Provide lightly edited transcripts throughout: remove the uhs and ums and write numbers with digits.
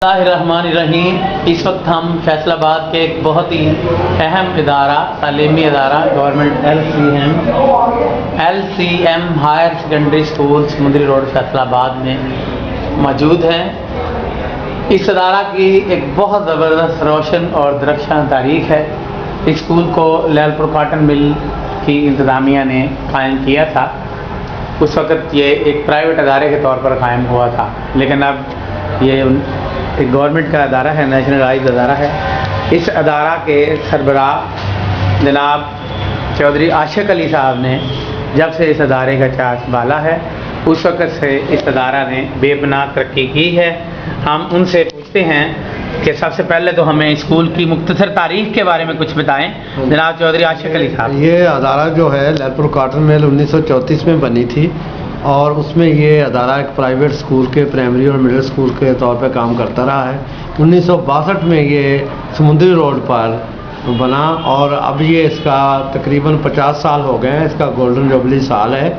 الرحمن اس وقت ہم فیصل آباد کے ایک بہت ہی اہم ادارہ تعلیمی ادارہ government LCM higher secondary school Samundri road Faisalabad میں موجود ہیں۔ اس ادارہ کی ایک بہت زبردست روشن اور درخشاں تاریخ ہے۔ اس اسکول کو لیل پور کاٹن مل کی انتظامیہ نے قائم کیا تھا۔ اس وقت یہ ایک پرائیویٹ ادارے کے طور پر قائم ہوا تھا، لیکن اب یہ ایک گورنمنٹ کا ادارہ ہے، نیشنلائز ادارہ ہے۔ اس ادارہ کے سربراہ جناب چودھری عاشق علی صاحب نے جب سے اس ادارے کا چارج سنبھالا ہے، اس وقت سے اس ادارہ نے بے پناہ ترقی کی ہے۔ ہم ان سے پوچھتے ہیں کہ سب سے پہلے تو ہمیں اسکول کی مختصر تاریخ کے بارے میں کچھ بتائیں جناب چودھری عاشق علی صاحب۔ یہ ادارہ جو ہے لیل پور کاٹن مل 1934 میں بنی تھی، اور اس میں یہ ادارہ ایک پرائیویٹ اسکول کے پرائمری اور مڈل اسکول کے طور پہ کام کرتا رہا ہے۔ 1962 میں یہ سمندری روڈ پر بنا، اور اب یہ اس کا تقریباً 50 سال ہو گئے ہیں۔ اس کا گولڈن جوبلی سال ہے،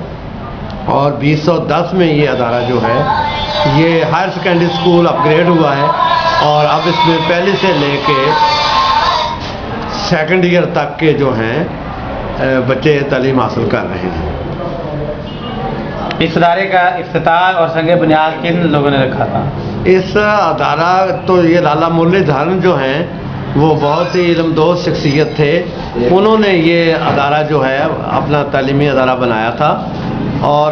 اور 2010 میں یہ ادارہ جو ہے یہ ہائر سیکنڈری اسکول اپ گریڈ ہوا ہے، اور اب اس میں پہلی سے لے کے سیکنڈ ایئر تک کے جو ہیں بچے تعلیم حاصل کر رہے ہیں۔ اس ادارے کا افتتاح اور سنگ بنیاد کن لوگوں نے رکھا تھا؟ اس ادارہ تو یہ لالا مرلی دھرن جو ہیں وہ بہت ہی علم دوست شخصیت تھے۔ انہوں نے یہ ادارہ جو ہے اپنا تعلیمی ادارہ بنایا تھا، اور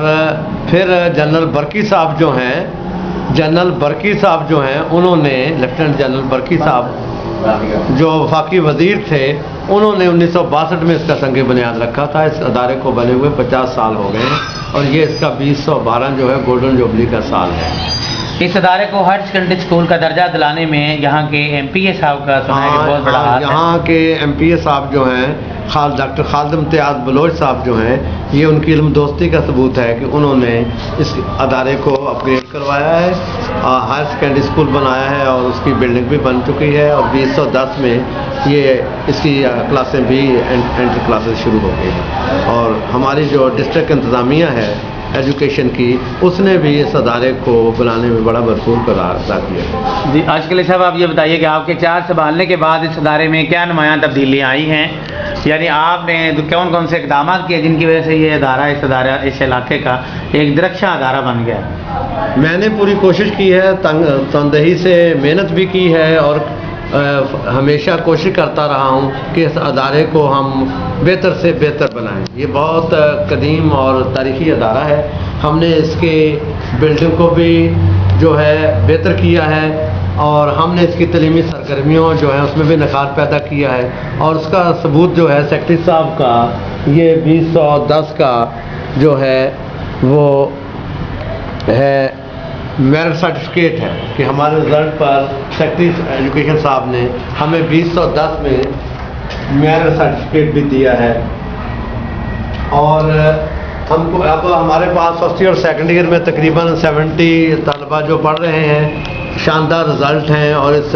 پھر جنرل برکی صاحب جو ہیں انہوں نے لیفٹیننٹ جنرل برکی صاحب جو وفاقی وزیر تھے، انہوں نے 1962 میں اس کا سنگ بنیاد رکھا تھا۔ اس ادارے کو بنے ہوئے 50 سال ہو گئے ہیں، اور یہ اس کا 2012 جو ہے گولڈن جوبلی کا سال ہے۔ اس ادارے کو ہائر سیکنڈری اسکول کا درجہ دلانے میں یہاں کے MPA صاحب کا سنا ہے کہ بہت بڑا ہاتھ ہے۔ یہاں کے MPA صاحب جو ہیں ڈاکٹر خالد امتیاز بلوچ صاحب جو ہیں، یہ ان کی علم دوستی کا ثبوت ہے کہ انہوں نے اس ادارے کو اپ گریڈ کروایا ہے، ہائر سیکنڈری اسکول بنایا ہے، اور اس کی بلڈنگ بھی بن چکی ہے، اور 2010 میں یہ اس کی کلاسیں بھی انٹر کلاسز شروع ہو گئی ہیں۔ اور ہماری جو ڈسٹرکٹ انتظامیہ ہے ایجوکیشن کی، اس نے بھی اس ادارے کو بنانے میں بڑا بھرپور کردار ادا کیا ہے۔ جی عاشق علی صاحب، آپ یہ بتائیے کہ آپ کے چارج سنبھالنے کے بعد اس ادارے میں کیا نمایاں تبدیلیاں آئی ہیں؟ یعنی آپ نے کون سے اقدامات کیے جن کی وجہ سے یہ ادارہ اس علاقے کا ایک درخشاں ادارہ بن گیا؟ میں نے پوری کوشش کی ہے، تندہی سے محنت بھی کی ہے، اور ہمیشہ کوشش کرتا رہا ہوں کہ اس ادارے کو ہم بہتر سے بہتر بنائیں۔ یہ بہت قدیم اور تاریخی ادارہ ہے۔ ہم نے اس کے بلڈنگ کو بھی جو ہے بہتر کیا ہے، اور ہم نے اس کی تعلیمی سرگرمیوں جو ہیں اس میں بھی نکات پیدا کیا ہے، اور اس کا ثبوت جو ہے سیکرٹری صاحب کا یہ 2010 کا جو ہے وہ ہے میرٹ سرٹیفکیٹ ہے، کہ ہمارے رزلٹ پر سیکرٹری ایجوکیشن صاحب نے ہمیں 2010 میں میرٹ سرٹیفکیٹ بھی دیا ہے۔ اور ہم کو اب ہمارے پاس فرسٹ ایئر اور سیکنڈ ایئر میں تقریباً 70 طلبہ جو پڑھ رہے ہیں، شاندار رزلٹ ہیں، اور اس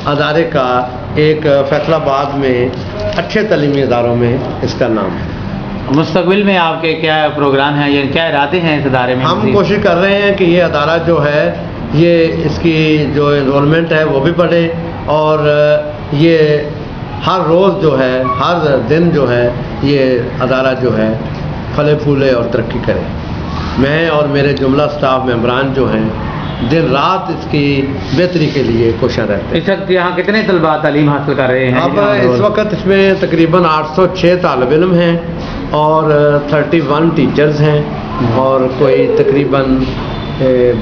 ادارے کا ایک فیصل آباد میں اچھے تعلیمی اداروں میں اس کا نام ہے۔ مستقبل میں آپ کے کیا پروگرام ہیں، یا کیا ارادے ہیں اس ادارے میں؟ ہم کوشش کر رہے ہیں کہ یہ ادارہ جو ہے یہ اس کی جو انرولمنٹ ہے وہ بھی بڑھے، اور یہ ہر روز جو ہے ہر دن جو ہے یہ ادارہ جو ہے پھلے پھولے اور ترقی کرے۔ میں اور میرے جملہ سٹاف ممبران جو ہیں دن رات اس کی بہتری کے لیے کوشاں رہتے ہیں۔ اس وقت یہاں کتنے طلباء تعلیم حاصل کر رہے ہیں؟ اب اس وقت اس میں تقریباً 806 طالب علم ہیں، اور 31 ٹیچرز ہیں، اور کوئی تقریباً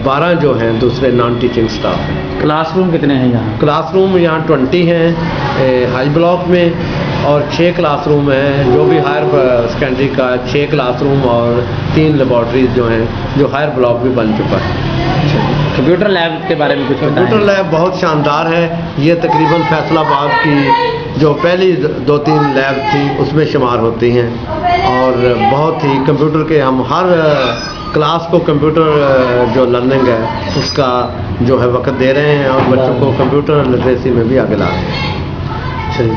12 جو ہیں دوسرے نان ٹیچنگ سٹاف ہیں۔ کلاس روم کتنے ہیں یہاں؟ کلاس روم یہاں 20 ہیں ہائی بلاک میں، اور 6 کلاس روم ہیں جو بھی ہائر سیکنڈری کا 6 کلاس روم، اور 3 لیبارٹریز جو ہیں جو ہائر بلاک بھی بن چکا ہے۔ کمپیوٹر لیب کے بارے میں کچھ بتائیں۔ کمپیوٹر لیب بہت شاندار ہے، یہ تقریباً فیصل آباد کی جو پہلی 2-3 لیب تھی اس میں شمار ہوتی ہیں، اور بہت ہی کمپیوٹر کے ہم ہر کلاس کو کمپیوٹر جو لرننگ ہے اس کا جو ہے وقت دے رہے ہیں، اور بچوں کو کمپیوٹر لٹریسی میں بھی آگے لا رہے ہیں۔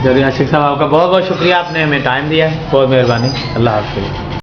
چلیے عاشق صاحب، آپ کا بہت بہت شکریہ، آپ نے ہمیں ٹائم دیا، بہت مہربانی، اللہ حافظ۔